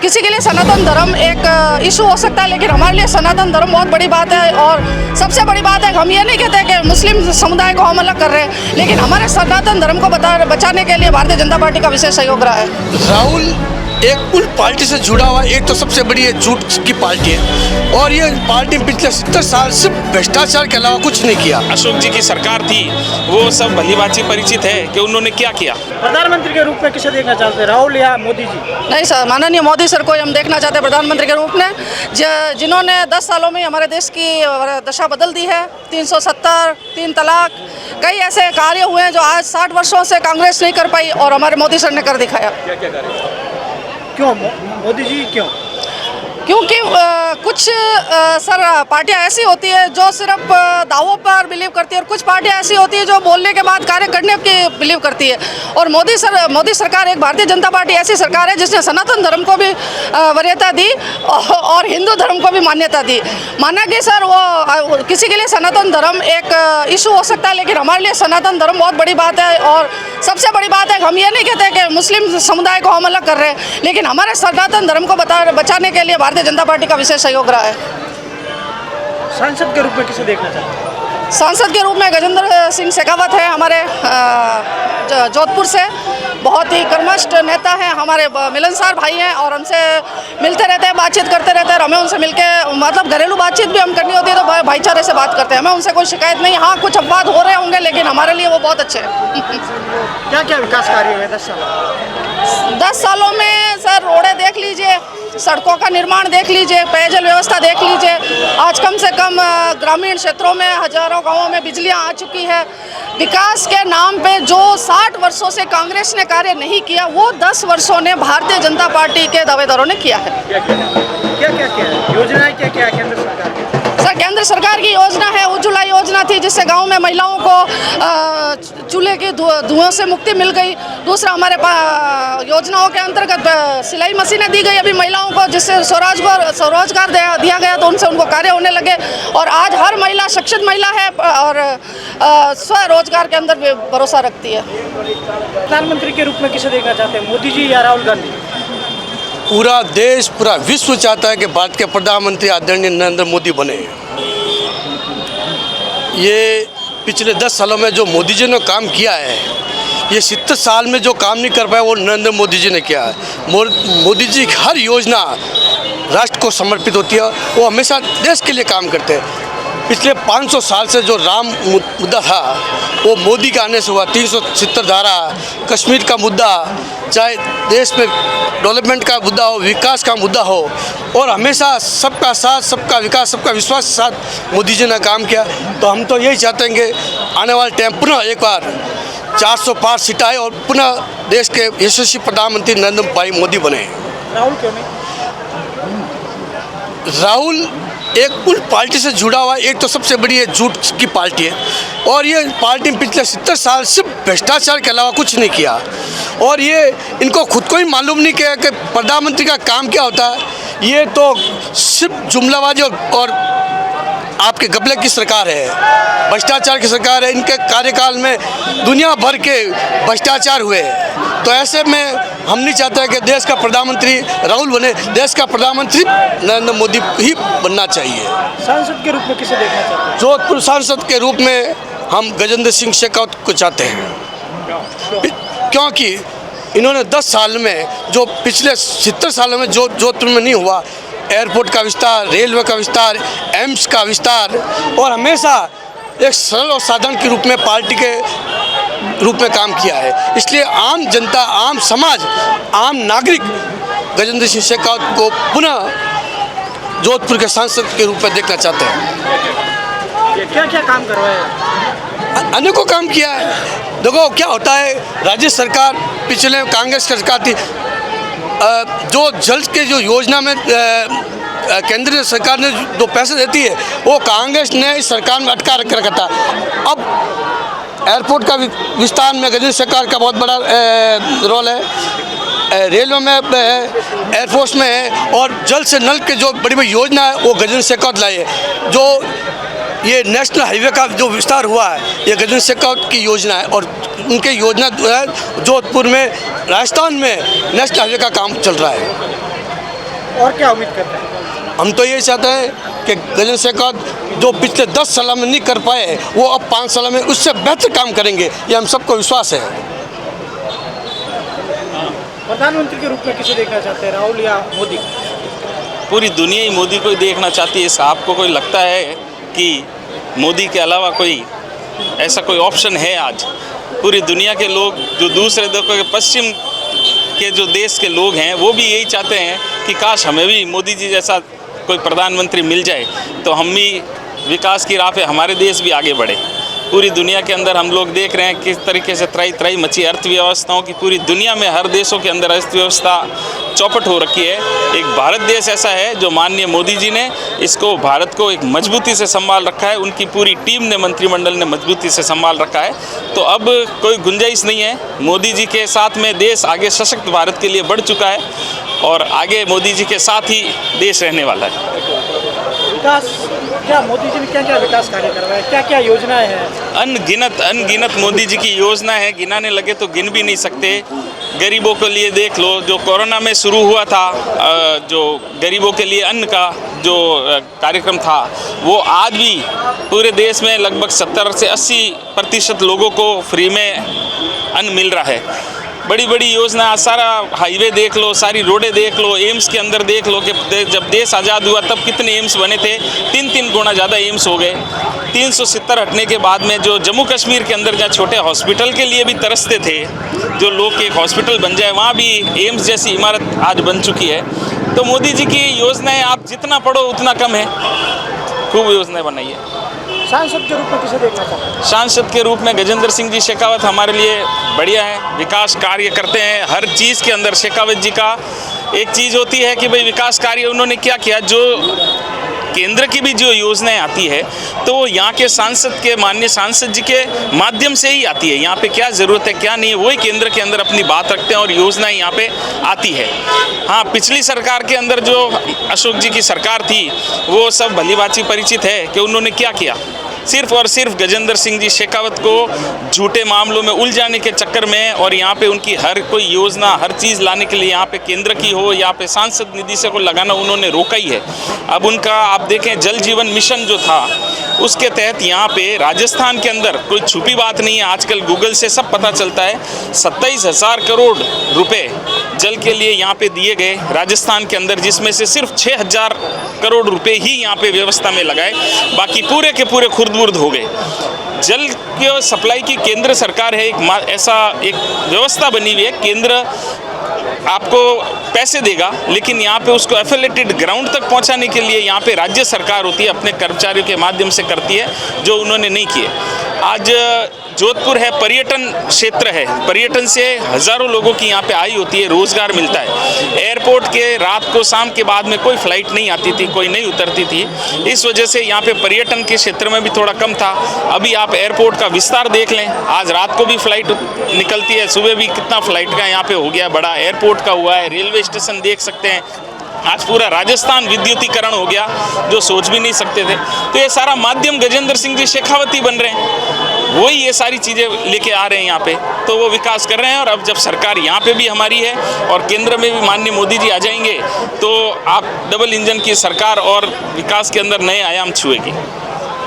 किसी के लिए सनातन धर्म एक इशू हो सकता है, लेकिन हमारे लिए सनातन धर्म बहुत बड़ी बात है। और सबसे बड़ी बात है, हम ये नहीं कहते कि मुस्लिम समुदाय को हम अलग कर रहे हैं, लेकिन हमारे सनातन धर्म को बचाने के लिए भारतीय जनता पार्टी का विशेष सहयोग रहा है। राहुल एक उन पार्टी से जुड़ा हुआ, एक तो सबसे बड़ी ये झूठ की पार्टी है, और ये पार्टी पिछले 70 साल से भ्रष्टाचार के अलावा कुछ नहीं किया। अशोक जी की सरकार थी, वो सब भली भांति परिचित है कि उन्होंने क्या किया। प्रधानमंत्री के रूप में किसे देखना चाहते हैं, राहुल या मोदी जी? नहीं सर, माननीय मोदी सर को हम देखना चाहते हैं प्रधानमंत्री के रूप में, जिन्होंने 10 सालों में हमारे देश की दशा बदल दी है। 370, 3 तलाक, कई ऐसे कार्य हुए हैं जो आज 60 वर्षों से कांग्रेस नहीं कर पाई और हमारे मोदी सर ने कर दिखाया। क्या कार्य? क्यों मोदी जी क्यों? क्योंकि कुछ सर पार्टियां ऐसी होती है जो सिर्फ दावों पर बिलीव करती है, और कुछ पार्टियां ऐसी होती है जो बोलने के बाद कार्य करने की बिलीव करती है। और मोदी सरकार एक भारतीय जनता पार्टी ऐसी सरकार है जिसने सनातन धर्म को भी वरीयता दी और हिंदू धर्म को भी मान्यता दी। माना कि सर वो किसी के लिए सनातन धर्म एक इशू हो सकता है, लेकिन हमारे लिए सनातन धर्म बहुत बड़ी बात है। और सबसे बड़ी बात है, हम ये नहीं कहते कि मुस्लिम समुदाय को हम अलग कर रहे हैं, लेकिन हमारे सनातन धर्म को बचाने के लिए भारतीय जनता पार्टी का विशेष सहयोग रहा है। सांसद के रूप में किसे देखना चाहते हैं? सांसद के रूप में गजेंद्र सिंह शेखावत है, हमारे जोधपुर से, बहुत ही कर्मठ नेता हैं, हमारे मिलनसार भाई हैं और हमसे मिलते रहते हैं, बातचीत करते रहते हैं। हमें उनसे मिलके मतलब घरेलू बातचीत भी हम करनी होती है तो भाईचारे से बात करते हैं, हमें उनसे कोई शिकायत नहीं। हाँ, कुछ अपवाद हो रहे होंगे, लेकिन हमारे लिए वो बहुत अच्छे हैं। क्या क्या विकास कार्य हुए 10 सालों में? सर रोडें देख लीजिए, सड़कों का निर्माण देख लीजिए, पेयजल व्यवस्था देख लीजिए। आज कम से कम ग्रामीण क्षेत्रों में हजारों गांवों में बिजलियां आ चुकी है। विकास के नाम पे जो 60 वर्षों से कांग्रेस ने कार्य नहीं किया, वो 10 वर्षों ने भारतीय जनता पार्टी के दावेदारों ने किया है। क्या योजनाएं क्या क्या है केंद्र सरकार की? सर केंद्र सरकार की योजना है, उज्ज्वला योजना थी, जिससे गांव में महिलाओं को चूल्हे के धुआं से मुक्ति मिल गई। दूसरा, हमारे योजनाओं के अंतर्गत सिलाई मशीनें दी गई अभी महिलाओं को, जिससे स्वरोजगार दिया गया, तो उनसे उनको कार्य होने लगे। और आज हर महिला सक्षम महिला है और स्वरोजगार के अंदर भी भरोसा रखती है। प्रधानमंत्री के रूप में किसे देखना चाहते हैं, मोदी जी या राहुल गांधी? पूरा देश, पूरा विश्व चाहता है कि भारत के प्रधानमंत्री आदरणीय नरेंद्र मोदी बने। ये पिछले 10 सालों में जो मोदी जी ने काम किया है, ये 70 साल में जो काम नहीं कर पाया वो नरेंद्र मोदी जी ने किया है। मोदी जी की हर योजना राष्ट्र को समर्पित होती है, वो हमेशा देश के लिए काम करते हैं। पिछले 500 साल से जो राम मुद्दा था वो मोदी के आने से हुआ। 370 धारा, कश्मीर का मुद्दा, चाहे देश में डेवलपमेंट का मुद्दा हो, विकास का मुद्दा हो, और हमेशा सबका साथ, सबका विकास, सबका विश्वास के साथ मोदी जी ने काम किया। तो हम तो यही चाहते हैं कि आने वाले टाइम पुनः एक बार 400 पार सीट आए और पुनः देश के यशस्वी प्रधानमंत्री नरेंद्र भाई मोदी बने। राहुल क्यों नहीं? राहुल एक उन पार्टी से जुड़ा हुआ, एक तो सबसे बड़ी ये झूठ की पार्टी है, और ये पार्टी पिछले 70 साल से भ्रष्टाचार के अलावा कुछ नहीं किया। और ये इनको खुद को ही मालूम नहीं किया कि प्रधानमंत्री का काम क्या होता है। ये तो सिर्फ जुमलाबाजी और आपके गबले की सरकार है, भ्रष्टाचार की सरकार है। इनके कार्यकाल में दुनिया भर के भ्रष्टाचार हुए। तो ऐसे में हम नहीं चाहते कि देश का प्रधानमंत्री राहुल बने, देश का प्रधानमंत्री नरेंद्र मोदी ही बनना चाहिए। सांसद के रूप में किसे देखना चाहते हैं? जोधपुर सांसद के रूप में हम गजेंद्र सिंह शेखावत को चाहते हैं, क्योंकि इन्होंने 10 साल में जो पिछले 70 सालों में जो जोधपुर में नहीं हुआ, एयरपोर्ट का विस्तार, रेलवे का विस्तार, एम्स का विस्तार, और हमेशा एक सरल और साधारण के रूप में पार्टी के रूप में काम किया है। इसलिए आम जनता, आम समाज, आम नागरिक गजेंद्र सिंह शेखावत को पुनः जोधपुर के सांसद के रूप में देखना चाहते हैं। क्या क्या काम करवाए? अनेकों काम किया है। देखो क्या होता है, राज्य सरकार पिछले कांग्रेस की सरकार थी, जो जल के जो योजना में केंद्रीय सरकार ने जो पैसे देती है वो कांग्रेस ने इस सरकार में अटका रखा था। अब एयरपोर्ट का विस्तार में गजेंद्र सरकार का बहुत बड़ा रोल है, रेलवे में है, एयरफोर्स में है, और जल से नल के जो बड़ी बड़ी योजना है वो गजेंद्र शेखावत लाई है। जो ये नेशनल हाईवे का जो विस्तार हुआ है ये गजेंद्र शेखावत की योजना है, और उनके योजना जो है जोधपुर में, राजस्थान में नेशनल हाईवे का काम चल रहा है। और क्या उम्मीद करते हैं? हम तो ये चाहते हैं कि गजेंद्र शेखावत जो पिछले 10 सालों में नहीं कर पाए वो अब 5 सालों में उससे बेहतर काम करेंगे, ये हम सबको विश्वास है। प्रधानमंत्री के रूप में किसे देखना चाहते हैं, राहुल या मोदी? पूरी दुनिया ही मोदी को ही देखना चाहती है। इस आपको कोई लगता है कि मोदी के अलावा कोई ऐसा कोई ऑप्शन है? आज पूरी दुनिया के लोग, जो दूसरे देखो के पश्चिम के जो देश के लोग हैं, वो भी यही चाहते हैं कि काश हमें भी मोदी जी जैसा कोई प्रधानमंत्री मिल जाए तो हम भी विकास की राह पे हमारे देश भी आगे बढ़े। पूरी दुनिया के अंदर हम लोग देख रहे हैं किस तरीके से त्राई त्राई मची अर्थव्यवस्थाओं की। पूरी दुनिया में हर देशों के अंदर अर्थव्यवस्था चौपट हो रखी है। एक भारत देश ऐसा है जो माननीय मोदी जी ने इसको, भारत को एक मजबूती से संभाल रखा है। उनकी पूरी टीम ने, मंत्रिमंडल ने मजबूती से संभाल रखा है। तो अब कोई गुंजाइश नहीं है। मोदी जी के साथ में देश आगे सशक्त भारत के लिए बढ़ चुका है और आगे मोदी जी के साथ ही देश रहने वाला है। विकास क्या मोदी जी ने क्या क्या विकास कार्य करवाए, क्या क्या योजनाएं हैं? अनगिनत मोदी जी की योजना है, गिनाने लगे तो गिन भी नहीं सकते। गरीबों के लिए देख लो, जो कोरोना में शुरू हुआ था, जो गरीबों के लिए अन्न का जो कार्यक्रम था, वो आज भी पूरे देश में लगभग 70 से 80% लोगों को फ्री में अन्न मिल रहा है। बड़ी बड़ी योजना, सारा हाईवे देख लो, सारी रोडें देख लो, एम्स के अंदर देख लो कि जब देश आज़ाद हुआ तब कितने एम्स बने थे, 3 गुना ज़्यादा एम्स हो गए। 370 हटने के बाद में जो जम्मू कश्मीर के अंदर जहाँ छोटे हॉस्पिटल के लिए भी तरसते थे जो लोग कि एक हॉस्पिटल बन जाए, वहाँ भी एम्स जैसी इमारत आज बन चुकी है। तो मोदी जी की योजनाएं आप जितना पढ़ो उतना कम है, खूब योजनाएं बनाई है। सांसद के रूप में किसे देखना चाहते हैं? सांसद के रूप में गजेंद्र सिंह जी शेखावत हमारे लिए बढ़िया है, विकास कार्य करते हैं हर चीज़ के अंदर। शेखावत जी का एक चीज़ होती है कि भाई विकास कार्य उन्होंने क्या किया, जो केंद्र की भी जो योजनाएं आती है तो यहाँ के सांसद के, माननीय सांसद जी के माध्यम से ही आती है। यहाँ पे क्या ज़रूरत है क्या नहीं है, वही केंद्र के अंदर अपनी बात रखते हैं और योजनाएं यहाँ पे आती है। हाँ, पिछली सरकार के अंदर जो अशोक जी की सरकार थी वो सब भली भांति परिचित है कि उन्होंने क्या किया। सिर्फ और सिर्फ गजेंद्र सिंह जी शेखावत को झूठे मामलों में उलझाने के चक्कर में और यहाँ पे उनकी हर कोई योजना, हर चीज़ लाने के लिए यहाँ पे केंद्र की हो, यहाँ पे सांसद निधि से को लगाना उन्होंने रोका ही है। अब उनका आप देखें जल जीवन मिशन जो था उसके तहत यहाँ पे राजस्थान के अंदर कोई छुपी बात नहीं है, आजकल गूगल से सब पता चलता है, 27,000 करोड़ रुपए जल के लिए यहाँ पे दिए गए राजस्थान के अंदर, जिसमें से सिर्फ 6,000 करोड़ रुपए ही यहाँ पे व्यवस्था में लगाए, बाकी पूरे के पूरे खुर्द-बुर्द हो गए। जल की सप्लाई की केंद्र सरकार है, ऐसा एक व्यवस्था बनी हुई है, केंद्र आपको पैसे देगा लेकिन यहाँ पे उसको एफिलेटेड ग्राउंड तक पहुँचाने के लिए यहाँ पे राज्य सरकार होती है, अपने कर्मचारियों के माध्यम से करती है, जो उन्होंने नहीं किए। आज जोधपुर है, पर्यटन क्षेत्र है, पर्यटन से हज़ारों लोगों की यहाँ पे आई होती है, रोज़गार मिलता है। एयरपोर्ट के रात को शाम के बाद में कोई फ़्लाइट नहीं आती थी, कोई नहीं उतरती थी, इस वजह से यहाँ पे पर्यटन के क्षेत्र में भी थोड़ा कम था। अभी आप एयरपोर्ट का विस्तार देख लें, आज रात को भी फ़्लाइट निकलती है, सुबह भी कितना फ़्लाइट का यहाँ पे हो गया, बड़ा एयरपोर्ट का हुआ है, रेलवे स्टेशन देख सकते हैं। आज पूरा राजस्थान विद्युतीकरण हो गया, जो सोच भी नहीं सकते थे। तो ये सारा माध्यम गजेंद्र सिंह जी शेखावत ही बन रहे हैं, वही ये सारी चीज़ें लेके आ रहे हैं यहाँ पे, तो वो विकास कर रहे हैं। और अब जब सरकार यहाँ पे भी हमारी है और केंद्र में भी माननीय मोदी जी आ जाएंगे तो आप डबल इंजन की सरकार और विकास के अंदर नए आयाम छुएगी।